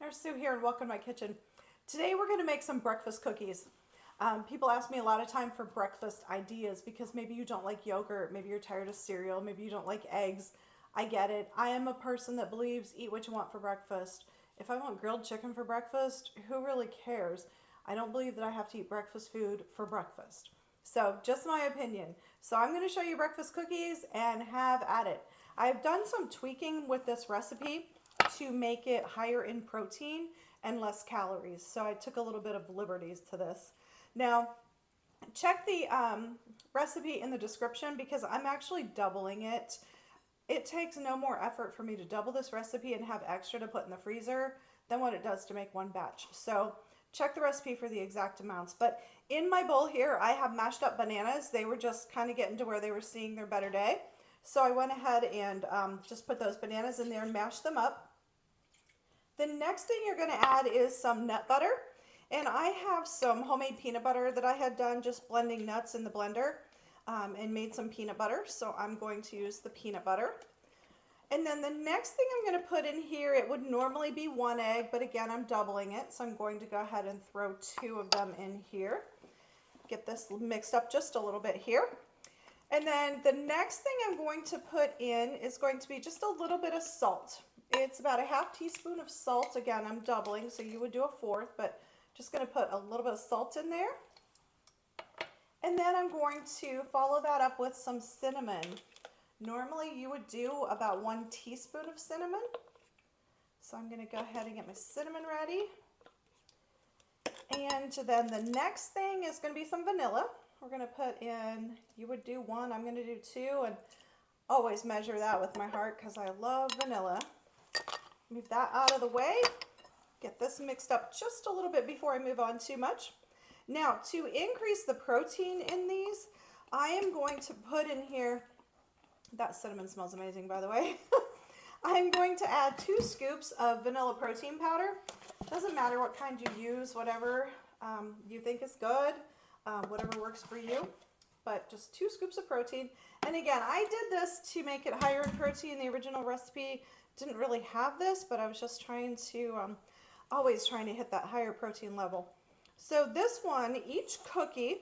There's Sue here and welcome to my kitchen. Today we're going to make some breakfast cookies. People ask me a lot of time for breakfast ideas because maybe you don't like yogurt, maybe you're tired of cereal, maybe you don't like eggs. I get it. I am a person that believes eat what you want for breakfast. If I want grilled chicken for breakfast, who really cares? I don't believe that I have to eat breakfast food for breakfast. So just my opinion. So I'm going to show you breakfast cookies and have at it. I've done some tweaking with this recipe to make it higher in protein and less calories. So I took a little bit of liberties to this. Now, check the recipe in the description because I'm actually doubling it. It takes no more effort for me to double this recipe and have extra to put in the freezer than what it does to make one batch. So check the recipe for the exact amounts. But in my bowl here, I have mashed up bananas. They were just kind of getting to where they were seeing their better day. So I went ahead and just put those bananas in there and mashed them up. The next thing you're going to add is some nut butter. And I have some homemade peanut butter that I had done just blending nuts in the blender and made some peanut butter. So I'm going to use the peanut butter. And then the next thing I'm going to put in here, it would normally be 1 egg, but again, I'm doubling it. So I'm going to go ahead and throw 2 of them in here. Get this mixed up just a little bit here. And then the next thing I'm going to put in is going to be just a little bit of salt. It's about a ½ teaspoon of salt. Again, I'm doubling, so you would do a 1/4, but just going to put a little bit of salt in there. And then I'm going to follow that up with some cinnamon. Normally you would do about 1 teaspoon of cinnamon. So I'm going to go ahead and get my cinnamon ready. And then the next thing is going to be some vanilla. We're going to put in, you would do 1, I'm going to do 2, and always measure that with my heart because I love vanilla. Move that out of the way. Get this mixed up just a little bit before I move on too much. Now, to increase the protein in these, I am going to put in here, that cinnamon smells amazing, by the way. I'm going to add 2 scoops of vanilla protein powder. Doesn't matter what kind you use, whatever you think is good, whatever works for you, but just 2 scoops of protein. And again, I did this to make it higher in protein. The original recipe didn't really have this, but I was just trying to, always trying to hit that higher protein level. So this one, each cookie,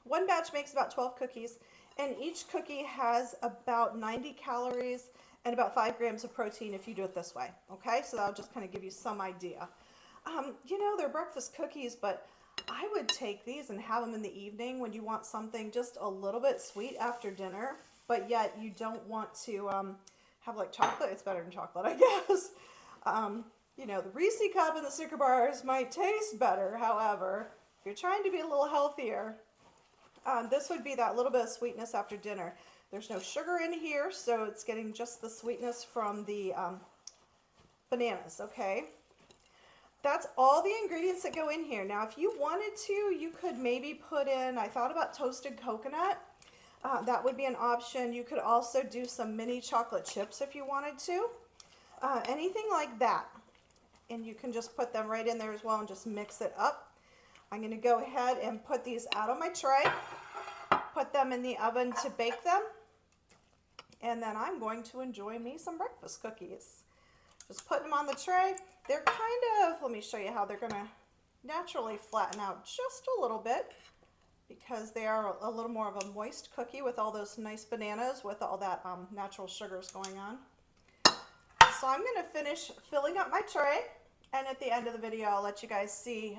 one batch makes about 12 cookies, and each cookie has about 90 calories and about 5 grams of protein if you do it this way. Okay, so that'll just kind of give you some idea. You know, they're breakfast cookies, but I would take these and have them in the evening when you want something just a little bit sweet after dinner, but yet you don't want to have like chocolate. It's better than chocolate, I guess. You know, the Reese cup and the Snicker bars might taste better. However, if you're trying to be a little healthier, this would be that little bit of sweetness after dinner. There's no sugar in here, so it's getting just the sweetness from the bananas, okay? That's all the ingredients that go in here. Now, if you wanted to, you could maybe put in, I thought about toasted coconut. That would be an option. You could also do some mini chocolate chips if you wanted to. Anything like that. And you can just put them right in there as well and just mix it up. I'm going to go ahead and put these out on my tray. Put them in the oven to bake them. And then I'm going to enjoy me some breakfast cookies. Just putting them on the tray. They're kind of, let me show you how they're going to naturally flatten out just a little bit because they are a little more of a moist cookie with all those nice bananas with all that natural sugars going on. So I'm going to finish filling up my tray, and at the end of the video I'll let you guys see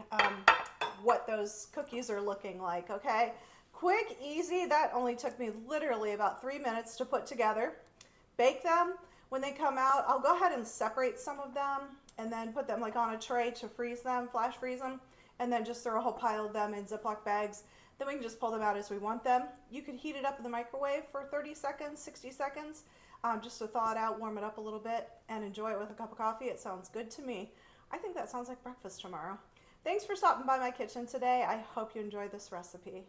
what those cookies are looking like, okay? Quick, easy, that only took me literally about 3 minutes to put together. Bake them. When they come out, I'll go ahead and separate some of them and then put them like on a tray to freeze them, flash freeze them, and then just throw a whole pile of them in Ziploc bags. Then we can just pull them out as we want them. You could heat it up in the microwave for 30 seconds, 60 seconds, just to thaw it out, warm it up a little bit, and enjoy it with a cup of coffee. It sounds good to me. I think that sounds like breakfast tomorrow. Thanks for stopping by my kitchen today. I hope you enjoyed this recipe.